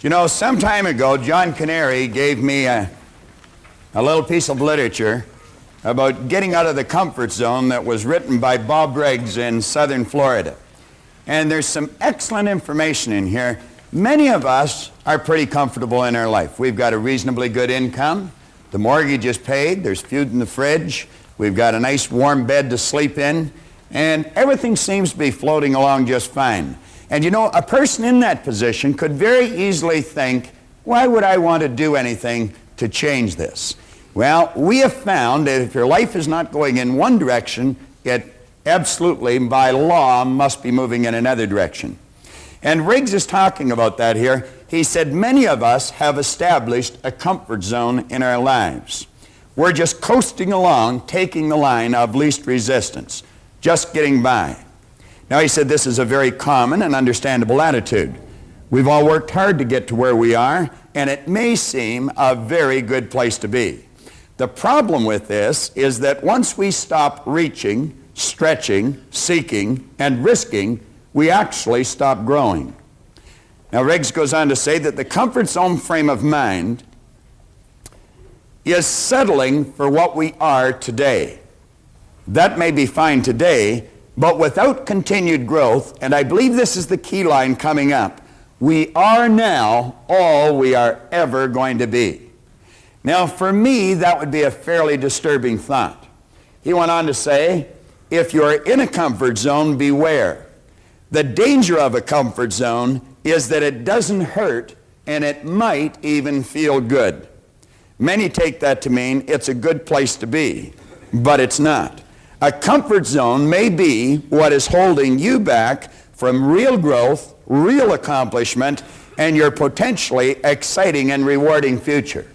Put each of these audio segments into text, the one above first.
You know, some time ago, John Canary gave me a little piece of literature about getting out of the comfort zone that was written by Bob Riggs in southern Florida. And there's some excellent information in here. Many of us are pretty comfortable in our life. We've got a reasonably good income. The mortgage is paid. There's food in the fridge. We've got a nice warm bed to sleep in. And everything seems to be floating along just fine. And you know, a person in that position could very easily think, why would I want to do anything to change this? Well, we have found that if your life is not going in one direction, it absolutely, by law, must be moving in another direction. And Riggs is talking about that here. He said many of us have established a comfort zone in our lives. We're just coasting along, taking the line of least resistance, just getting by. Now, he said this is a very common and understandable attitude. We've all worked hard to get to where we are, and it may seem a very good place to be. The problem with this is that once we stop reaching, stretching, seeking, and risking, we actually stop growing. Now, Riggs goes on to say that the comfort zone frame of mind is settling for what we are today. That may be fine today, but without continued growth, and I believe this is the key line coming up, we are now all we are ever going to be. Now, for me, that would be a fairly disturbing thought. He went on to say, if you're in a comfort zone, beware. The danger of a comfort zone is that it doesn't hurt, and it might even feel good. Many take that to mean it's a good place to be, but it's not. A comfort zone may be what is holding you back from real growth, real accomplishment, and your potentially exciting and rewarding future.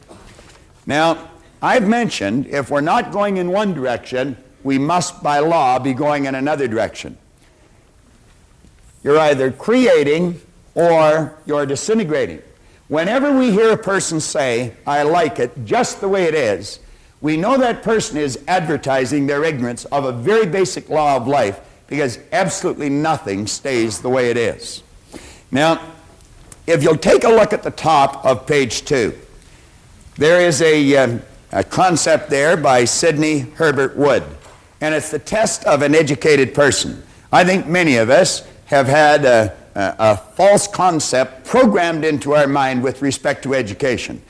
Now, I've mentioned if we're not going in one direction, we must by law be going in another direction. You're either creating or you're disintegrating. Whenever we hear a person say, I like it just the way it is, we know that person is advertising their ignorance of a very basic law of life, because absolutely nothing stays the way it is. Now, if you'll take a look at the top of page 2, there is a concept there by Sidney Herbert Wood, and it's the test of an educated person. I think many of us have had a false concept programmed into our mind with respect to education.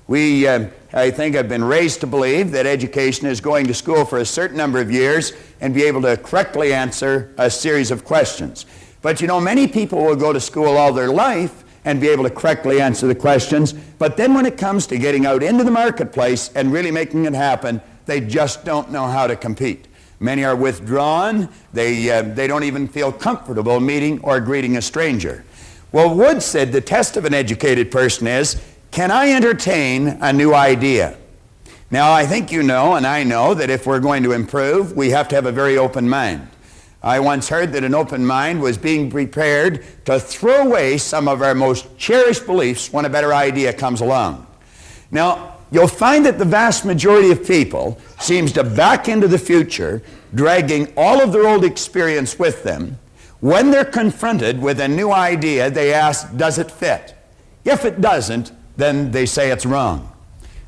We, I think, have been raised to believe that education is going to school for a certain number of years and be able to correctly answer a series of questions. But you know, many people will go to school all their life and be able to correctly answer the questions, but then when it comes to getting out into the marketplace and really making it happen, they just don't know how to compete. Many are withdrawn. They don't even feel comfortable meeting or greeting a stranger. Well, Wood said the test of an educated person is, can I entertain a new idea? Now, I think you know, and I know, that if we're going to improve, we have to have a very open mind. I once heard that an open mind was being prepared to throw away some of our most cherished beliefs when a better idea comes along. Now, you'll find that the vast majority of people seems to back into the future, dragging all of their old experience with them. When they're confronted with a new idea, they ask, does it fit? If it doesn't, then they say it's wrong.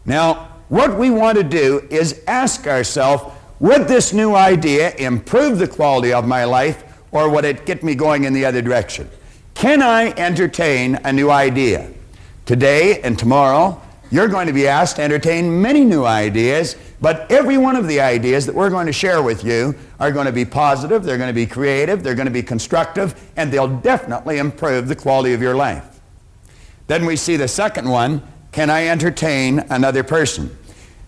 Now, what we want to do is ask ourselves, would this new idea improve the quality of my life, or would it get me going in the other direction? Can I entertain a new idea? Today and tomorrow, you're going to be asked to entertain many new ideas, but every one of the ideas that we're going to share with you are going to be positive, they're going to be creative, they're going to be constructive, and they'll definitely improve the quality of your life. Then we see the second one, can I entertain another person?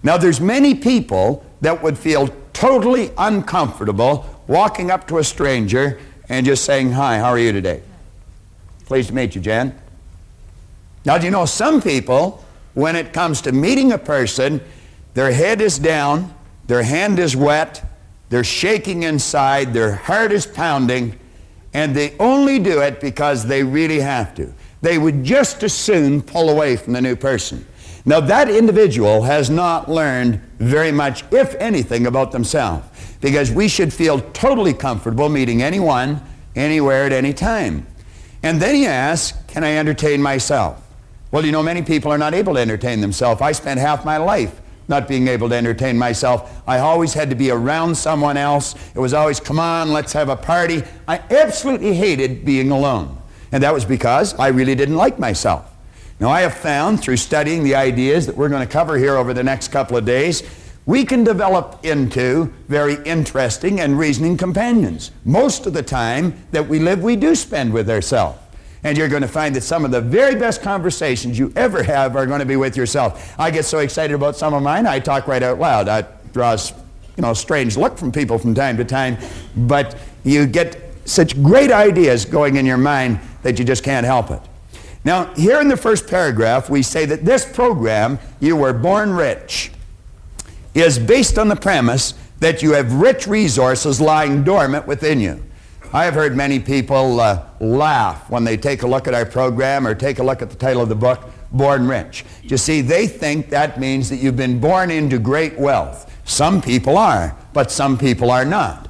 Now, there's many people that would feel totally uncomfortable walking up to a stranger and just saying, hi, how are you today? Pleased to meet you, Jan. Now, do you know some people, when it comes to meeting a person, their head is down, their hand is wet, they're shaking inside, their heart is pounding, and they only do it because they really have to. They would just as soon pull away from the new person. Now, that individual has not learned very much, if anything, about themselves, because we should feel totally comfortable meeting anyone, anywhere, at any time. And then he asks, can I entertain myself? Well, you know, many people are not able to entertain themselves. I spent half my life not being able to entertain myself. I always had to be around someone else. It was always, come on, let's have a party. I absolutely hated being alone. And that was because I really didn't like myself. Now, I have found through studying the ideas that we're going to cover here over the next couple of days, we can develop into very interesting and reasoning companions. Most of the time that we live, we do spend with ourselves. And you're going to find that some of the very best conversations you ever have are going to be with yourself. I get so excited about some of mine, I talk right out loud. That draws, a strange look from people from time to time, but you get such great ideas going in your mind that you just can't help it. Now, here in the first paragraph, we say that this program, You Were Born Rich, is based on the premise that you have rich resources lying dormant within you. I have heard many people laugh when they take a look at our program or take a look at the title of the book, Born Rich. You see, they think that means that you've been born into great wealth. Some people are, but some people are not.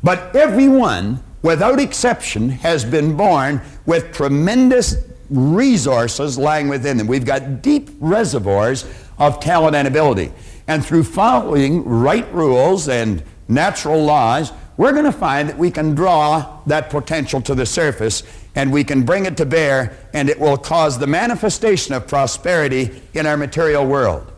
But everyone, without exception, has been born with tremendous resources lying within them. We've got deep reservoirs of talent and ability. And through following right rules and natural laws, we're going to find that we can draw that potential to the surface and we can bring it to bear, and it will cause the manifestation of prosperity in our material world.